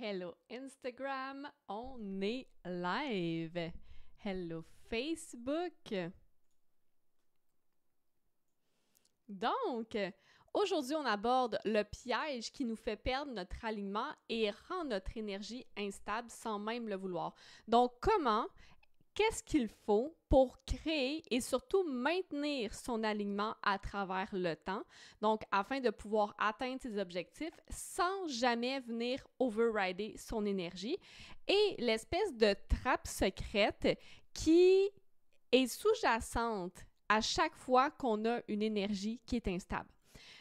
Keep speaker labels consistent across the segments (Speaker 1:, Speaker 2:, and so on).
Speaker 1: Hello Instagram, on est live. Hello Facebook. Donc, aujourd'hui, on aborde le piège qui nous fait perdre notre alignement et rend notre énergie instable sans même le vouloir. Donc, qu'est-ce qu'il faut pour créer et surtout maintenir son alignement à travers le temps, donc afin de pouvoir atteindre ses objectifs sans jamais venir overrider son énergie, et l'espèce de trappe secrète qui est sous-jacente à chaque fois qu'on a une énergie qui est instable.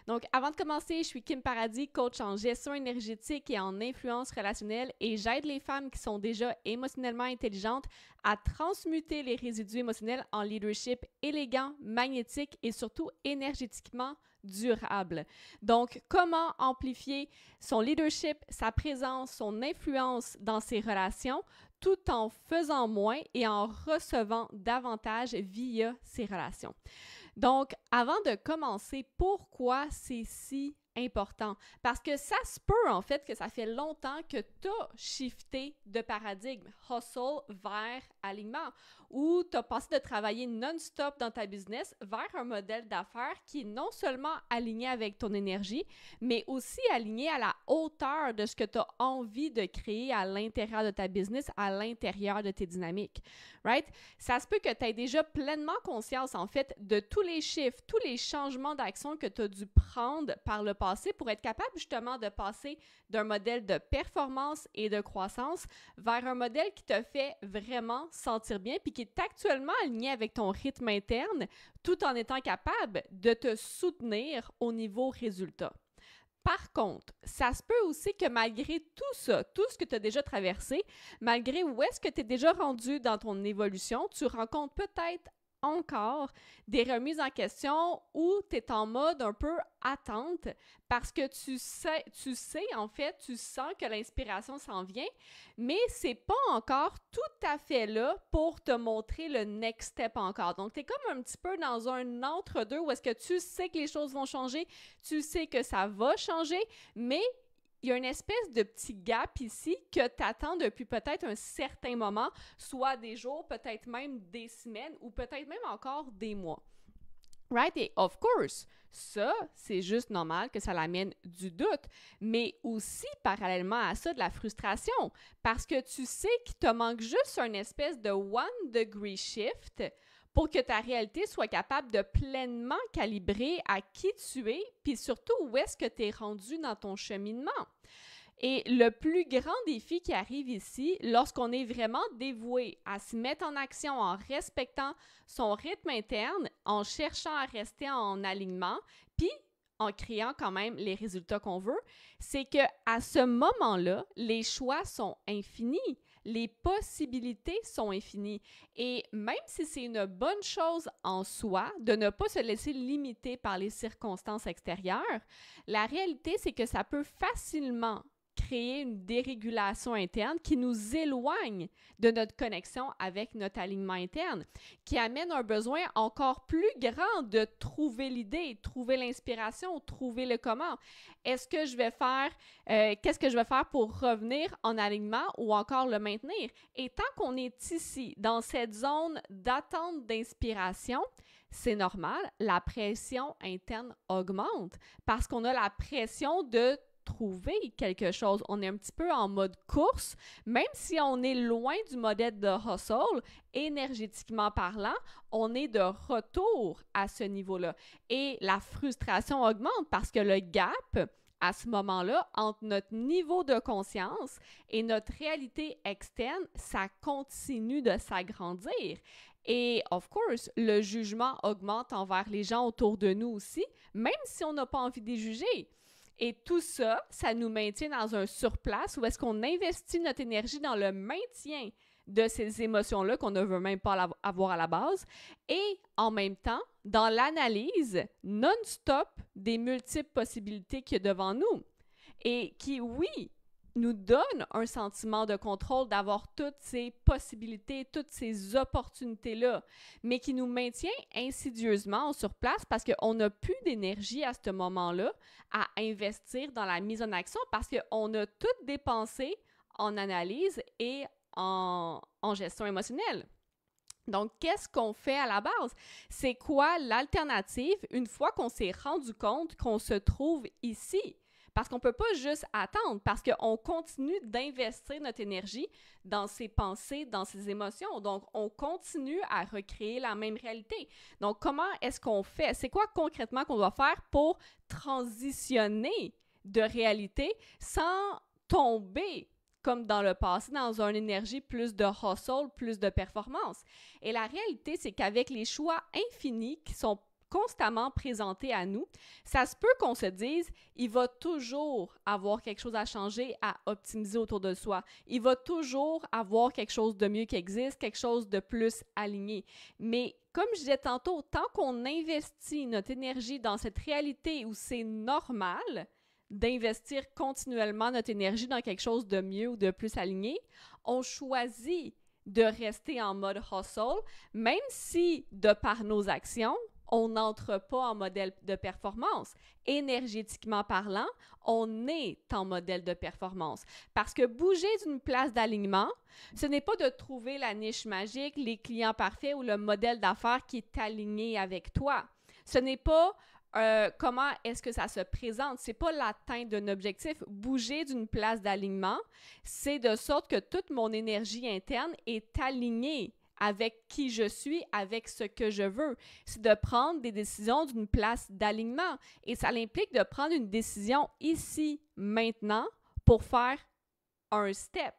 Speaker 1: Donc, avant de commencer, je suis Kim Paradis, coach en gestion énergétique et en influence relationnelle, et j'aide les femmes qui sont déjà émotionnellement intelligentes à transmuter les résidus émotionnels en leadership élégant, magnétique et surtout énergétiquement durable. Donc, comment amplifier son leadership, sa présence, son influence dans ses relations, tout en faisant moins et en recevant davantage via ses relations. Donc, avant de commencer, pourquoi c'est si important? Parce que ça se peut, en fait, que ça fait longtemps que tu as shifté de paradigme, hustle vers alignement, ou tu as passé de travailler non-stop dans ta business vers un modèle d'affaires qui est non seulement aligné avec ton énergie, mais aussi aligné à la hauteur de ce que tu as envie de créer à l'intérieur de ta business, à l'intérieur de tes dynamiques. Right? Ça se peut que tu aies déjà pleinement conscience, en fait, de tous les chiffres, tous les changements d'action que tu as dû prendre par le passé pour être capable justement de passer d'un modèle de performance et de croissance vers un modèle qui te fait vraiment sentir bien puis qui est actuellement aligné avec ton rythme interne tout en étant capable de te soutenir au niveau résultat. Par contre, ça se peut aussi que malgré tout ça, tout ce que tu as déjà traversé, malgré où est-ce que tu es déjà rendu dans ton évolution, tu rencontres peut-être encore des remises en question où tu es en mode un peu attente parce que tu sais, en fait, tu sens que l'inspiration s'en vient, mais c'est pas encore tout à fait là pour te montrer le next step encore. Donc, tu es comme un petit peu dans un entre-deux où est-ce que tu sais que les choses vont changer, tu sais que ça va changer, mais il y a une espèce de petit gap ici que tu attends depuis peut-être un certain moment, soit des jours, peut-être même des semaines ou peut-être même encore des mois. Right? Et of course, ça, c'est juste normal que ça l'amène du doute, mais aussi parallèlement à ça, de la frustration, parce que tu sais qu'il te manque juste une espèce de 1-degree shift pour que ta réalité soit capable de pleinement calibrer à qui tu es, puis surtout où est-ce que tu es rendu dans ton cheminement. Et le plus grand défi qui arrive ici, lorsqu'on est vraiment dévoué à se mettre en action en respectant son rythme interne, en cherchant à rester en alignement, puis en créant quand même les résultats qu'on veut, c'est qu'à ce moment-là, les choix sont infinis. Les possibilités sont infinies. Et même si c'est une bonne chose en soi de ne pas se laisser limiter par les circonstances extérieures, la réalité, c'est que ça peut facilement créer une dérégulation interne qui nous éloigne de notre connexion avec notre alignement interne, qui amène un besoin encore plus grand de trouver l'idée, trouver l'inspiration, trouver le comment. Est-ce que je vais faire, qu'est-ce que je vais faire pour revenir en alignement ou encore le maintenir? Et tant qu'on est ici, dans cette zone d'attente d'inspiration, c'est normal, la pression interne augmente parce qu'on a la pression de trouver quelque chose. On est un petit peu en mode course, même si on est loin du modèle de hustle, énergétiquement parlant, on est de retour à ce niveau-là. Et la frustration augmente parce que le gap, à ce moment-là, entre notre niveau de conscience et notre réalité externe, ça continue de s'agrandir. Et, of course, le jugement augmente envers les gens autour de nous aussi, même si on n'a pas envie de les juger. Et tout ça, ça nous maintient dans un surplace où est-ce qu'on investit notre énergie dans le maintien de ces émotions-là qu'on ne veut même pas avoir à la base et en même temps, dans l'analyse non-stop des multiples possibilités qu'il y a devant nous et qui, oui, nous donne un sentiment de contrôle d'avoir toutes ces possibilités, toutes ces opportunités-là, mais qui nous maintient insidieusement sur place parce qu'on n'a plus d'énergie à ce moment-là à investir dans la mise en action parce qu'on a tout dépensé en analyse et en gestion émotionnelle. Donc, qu'est-ce qu'on fait à la base? C'est quoi l'alternative une fois qu'on s'est rendu compte qu'on se trouve ici? Parce qu'on ne peut pas juste attendre, parce qu'on continue d'investir notre énergie dans ses pensées, dans ses émotions. Donc, on continue à recréer la même réalité. Donc, comment est-ce qu'on fait? C'est quoi concrètement qu'on doit faire pour transitionner de réalité sans tomber comme dans le passé, dans une énergie plus de hustle, plus de performance. Et la réalité, c'est qu'avec les choix infinis qui sont constamment présentés à nous, ça se peut qu'on se dise, il va toujours avoir quelque chose à changer, à optimiser autour de soi. Il va toujours avoir quelque chose de mieux qui existe, quelque chose de plus aligné. Mais comme je disais tantôt, tant qu'on investit notre énergie dans cette réalité où c'est normal d'investir continuellement notre énergie dans quelque chose de mieux ou de plus aligné, on choisit de rester en mode hustle, même si, de par nos actions, on n'entre pas en modèle de performance. Énergétiquement parlant, on est en modèle de performance. Parce que bouger d'une place d'alignement, ce n'est pas de trouver la niche magique, les clients parfaits ou le modèle d'affaires qui est aligné avec toi. Ce n'est pas comment est-ce que ça se présente. C'est pas l'atteinte d'un objectif. Bouger d'une place d'alignement, c'est de sorte que toute mon énergie interne est alignée avec qui je suis, avec ce que je veux. C'est de prendre des décisions d'une place d'alignement. Et ça implique de prendre une décision ici, maintenant, pour faire un step.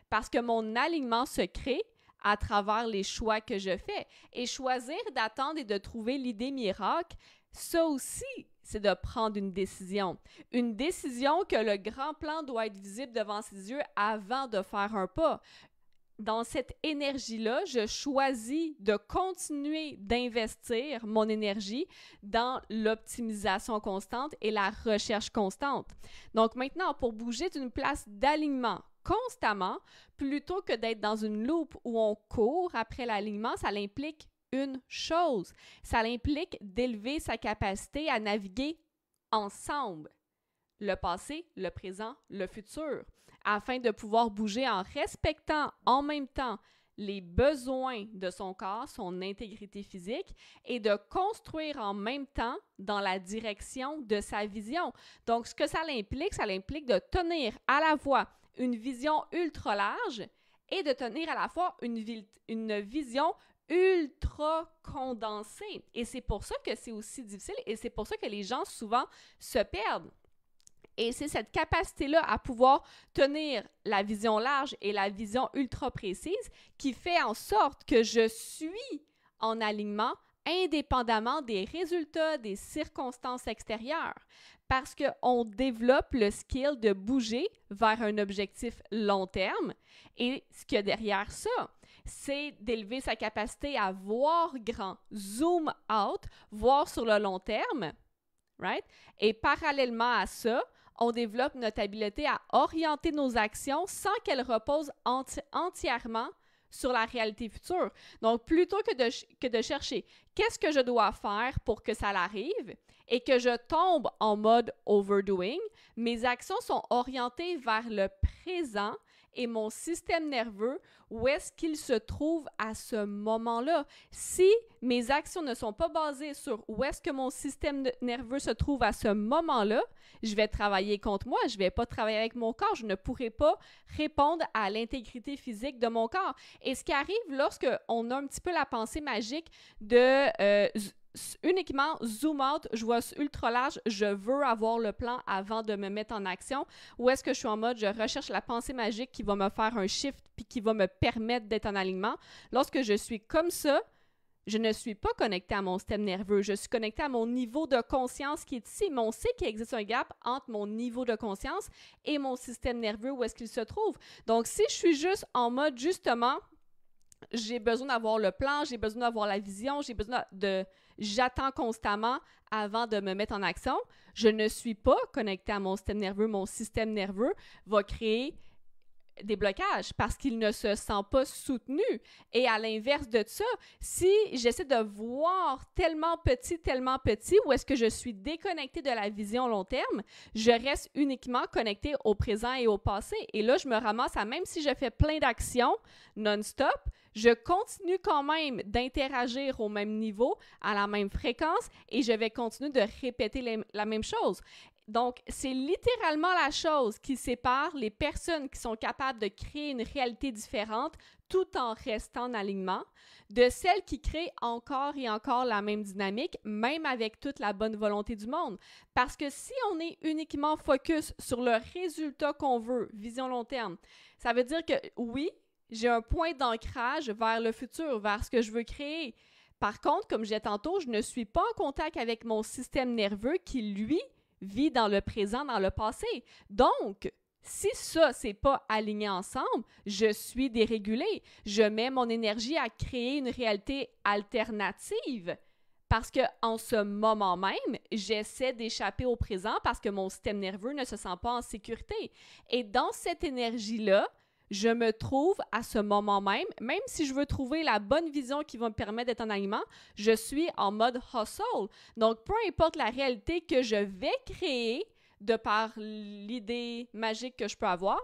Speaker 1: Parce que mon alignement se crée à travers les choix que je fais. Et choisir d'attendre et de trouver l'idée miracle, ça aussi, c'est de prendre une décision. Une décision que le grand plan doit être visible devant ses yeux avant de faire un pas. Dans cette énergie-là, je choisis de continuer d'investir mon énergie dans l'optimisation constante et la recherche constante. Donc maintenant, pour bouger d'une place d'alignement constamment, plutôt que d'être dans une loupe où on court après l'alignement, ça implique une chose. Ça implique d'élever sa capacité à naviguer ensemble, le passé, le présent, le futur, afin de pouvoir bouger en respectant en même temps les besoins de son corps, son intégrité physique, et de construire en même temps dans la direction de sa vision. Donc, ce que ça implique de tenir à la fois une vision ultra large et de tenir à la fois une vision ultra condensée. Et c'est pour ça que c'est aussi difficile et c'est pour ça que les gens souvent se perdent. Et c'est cette capacité-là à pouvoir tenir la vision large et la vision ultra précise qui fait en sorte que je suis en alignement indépendamment des résultats, des circonstances extérieures. Parce qu'on développe le skill de bouger vers un objectif long terme. Et ce qu'il y a derrière ça, c'est d'élever sa capacité à voir grand, zoom out, voir sur le long terme, right? Et parallèlement à ça, on développe notre habileté à orienter nos actions sans qu'elles reposent entièrement sur la réalité future. Donc, plutôt que de chercher qu'est-ce que je dois faire pour que ça l'arrive et que je tombe en mode overdoing, mes actions sont orientées vers le présent et mon système nerveux, où est-ce qu'il se trouve à ce moment-là. Si mes actions ne sont pas basées sur où est-ce que mon système nerveux se trouve à ce moment-là, je vais travailler contre moi, je ne vais pas travailler avec mon corps, je ne pourrai pas répondre à l'intégrité physique de mon corps. Et ce qui arrive lorsqu'on a un petit peu la pensée magique de uniquement zoom out, je vois ultra large, je veux avoir le plan avant de me mettre en action, ou est-ce que je suis en mode, je recherche la pensée magique qui va me faire un shift puis qui va me permettre d'être en alignement. Lorsque je suis comme ça, je ne suis pas connectée à mon système nerveux, je suis connectée à mon niveau de conscience qui est ici, mais on sait qu'il existe un gap entre mon niveau de conscience et mon système nerveux, où est-ce qu'il se trouve. Donc, si je suis juste en mode, justement, j'ai besoin d'avoir le plan, j'ai besoin d'avoir la vision, j'ai besoin j'attends constamment avant de me mettre en action, je ne suis pas connectée à mon système nerveux. Mon système nerveux va créer des blocages parce qu'il ne se sent pas soutenu. Et à l'inverse de ça, si j'essaie de voir tellement petit, où est-ce que je suis déconnectée de la vision long terme, je reste uniquement connectée au présent et au passé. Et là, je me ramasse à, même si je fais plein d'actions non-stop, je continue quand même d'interagir au même niveau, à la même fréquence, et je vais continuer de répéter la même chose. Donc, c'est littéralement la chose qui sépare les personnes qui sont capables de créer une réalité différente tout en restant en alignement, de celles qui créent encore et encore la même dynamique, même avec toute la bonne volonté du monde. Parce que si on est uniquement focus sur le résultat qu'on veut, vision long terme, ça veut dire que oui, j'ai un point d'ancrage vers le futur, vers ce que je veux créer. Par contre, comme je disais tantôt, je ne suis pas en contact avec mon système nerveux qui, lui, vit dans le présent, dans le passé. Donc, si ça, c'est pas aligné ensemble, je suis dérégulée. Je mets mon énergie à créer une réalité alternative parce qu'en ce moment même, j'essaie d'échapper au présent parce que mon système nerveux ne se sent pas en sécurité. Et dans cette énergie-là, je me trouve à ce moment même si je veux trouver la bonne vision qui va me permettre d'être en alignement, je suis en mode hustle. Donc, peu importe la réalité que je vais créer de par l'idée magique que je peux avoir,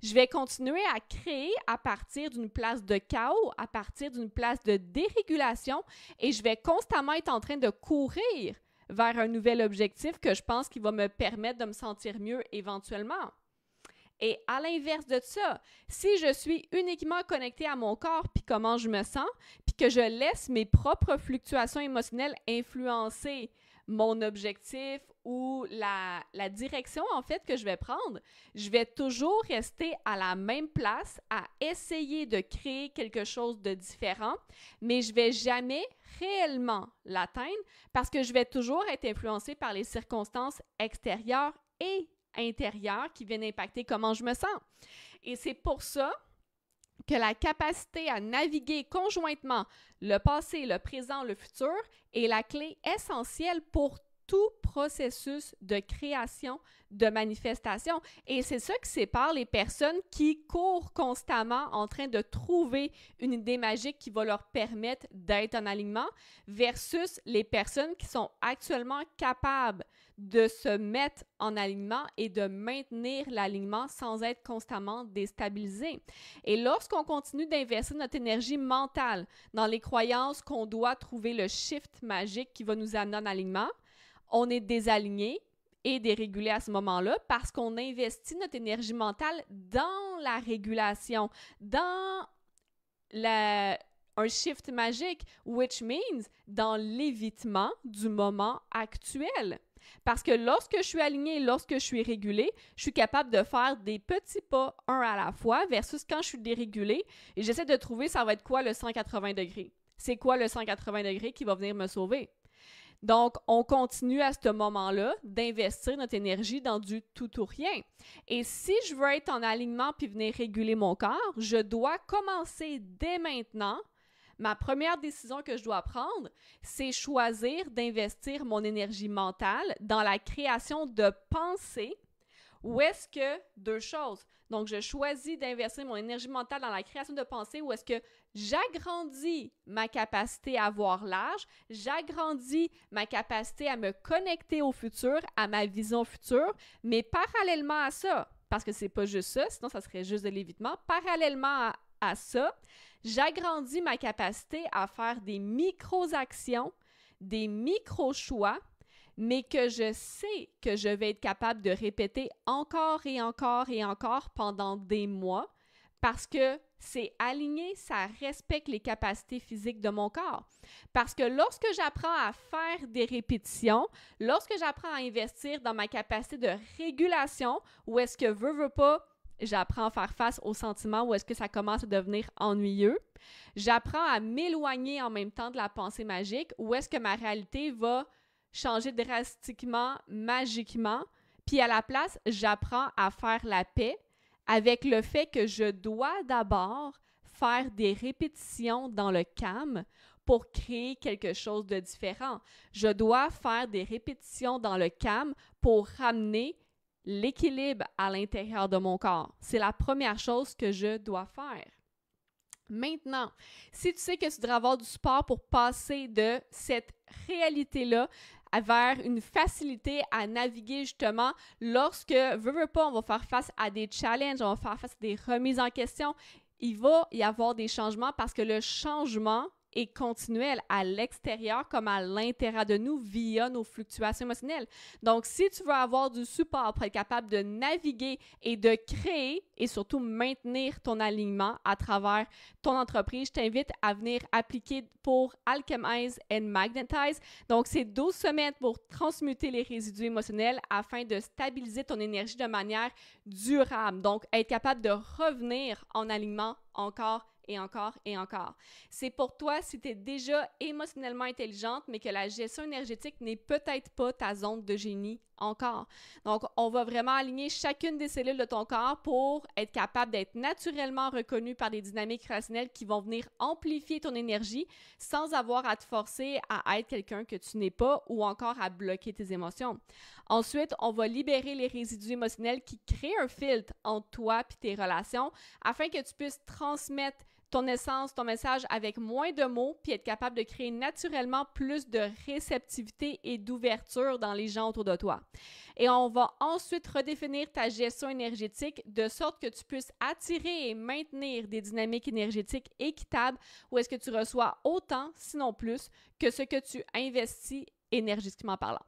Speaker 1: je vais continuer à créer à partir d'une place de chaos, à partir d'une place de dérégulation et je vais constamment être en train de courir vers un nouvel objectif que je pense qui va me permettre de me sentir mieux éventuellement. Et à l'inverse de ça, si je suis uniquement connectée à mon corps puis comment je me sens, puis que je laisse mes propres fluctuations émotionnelles influencer mon objectif ou la direction en fait que je vais prendre, je vais toujours rester à la même place à essayer de créer quelque chose de différent, mais je vais jamais réellement l'atteindre parce que je vais toujours être influencée par les circonstances extérieures et intérieures qui viennent impacter comment je me sens. Et c'est pour ça que la capacité à naviguer conjointement le passé, le présent, le futur est la clé essentielle pour tout processus de création, de manifestation. Et c'est ça qui sépare les personnes qui courent constamment en train de trouver une idée magique qui va leur permettre d'être en alignement versus les personnes qui sont actuellement capables de se mettre en alignement et de maintenir l'alignement sans être constamment déstabilisé. Et lorsqu'on continue d'investir notre énergie mentale dans les croyances qu'on doit trouver le shift magique qui va nous amener en alignement, on est désaligné et dérégulé à ce moment-là parce qu'on investit notre énergie mentale dans la régulation, dans un shift magique, which means dans l'évitement du moment actuel. Parce que lorsque je suis alignée, lorsque je suis régulée, je suis capable de faire des petits pas un à la fois versus quand je suis dérégulée et j'essaie de trouver ça va être quoi le 180 degrés. C'est quoi le 180 degrés qui va venir me sauver? Donc, on continue à ce moment-là d'investir notre énergie dans du tout ou rien. Et si je veux être en alignement puis venir réguler mon corps, je dois commencer dès maintenant. Ma première décision que je dois prendre, c'est choisir d'investir mon énergie mentale dans la création de pensées. Ou est-ce que, deux choses, donc je choisis d'investir mon énergie mentale dans la création de pensées ou est-ce que j'agrandis ma capacité à voir large, j'agrandis ma capacité à me connecter au futur, à ma vision future, mais parallèlement à ça, parce que c'est pas juste ça, sinon ça serait juste de l'évitement, parallèlement à ça, j'agrandis ma capacité à faire des micro-actions, des micro-choix, mais que je sais que je vais être capable de répéter encore et encore et encore pendant des mois parce que c'est aligné, ça respecte les capacités physiques de mon corps. Parce que lorsque j'apprends à faire des répétitions, lorsque j'apprends à investir dans ma capacité de régulation, où est-ce que veux pas, j'apprends à faire face aux sentiments où est-ce que ça commence à devenir ennuyeux. J'apprends à m'éloigner en même temps de la pensée magique où est-ce que ma réalité va changer drastiquement, magiquement. Puis à la place, j'apprends à faire la paix avec le fait que je dois d'abord faire des répétitions dans le calme pour créer quelque chose de différent. Je dois faire des répétitions dans le calme pour ramener l'équilibre à l'intérieur de mon corps. C'est la première chose que je dois faire. Maintenant, si tu sais que tu devrais avoir du support pour passer de cette réalité-là vers une facilité à naviguer justement lorsque, veux pas, on va faire face à des challenges, on va faire face à des remises en question, il va y avoir des changements parce que le changement est continuel à l'extérieur comme à l'intérieur de nous via nos fluctuations émotionnelles. Donc, si tu veux avoir du support pour être capable de naviguer et de créer et surtout maintenir ton alignement à travers ton entreprise, je t'invite à venir appliquer pour Alchemize and Magnetize. Donc, c'est 12 semaines pour transmuter les résidus émotionnels afin de stabiliser ton énergie de manière durable. Donc, être capable de revenir en alignement encore et encore et encore. C'est pour toi si tu es déjà émotionnellement intelligente, mais que la gestion énergétique n'est peut-être pas ta zone de génie encore. Donc, on va vraiment aligner chacune des cellules de ton corps pour être capable d'être naturellement reconnu par des dynamiques relationnelles qui vont venir amplifier ton énergie sans avoir à te forcer à être quelqu'un que tu n'es pas ou encore à bloquer tes émotions. Ensuite, on va libérer les résidus émotionnels qui créent un filtre entre toi et tes relations afin que tu puisses transmettre ton essence, ton message avec moins de mots, puis être capable de créer naturellement plus de réceptivité et d'ouverture dans les gens autour de toi. Et on va ensuite redéfinir ta gestion énergétique de sorte que tu puisses attirer et maintenir des dynamiques énergétiques équitables où est-ce que tu reçois autant, sinon plus, que ce que tu investis énergétiquement parlant.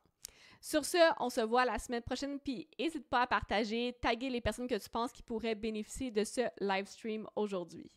Speaker 1: Sur ce, on se voit la semaine prochaine, puis n'hésite pas à partager, taguer les personnes que tu penses qui pourraient bénéficier de ce live stream aujourd'hui.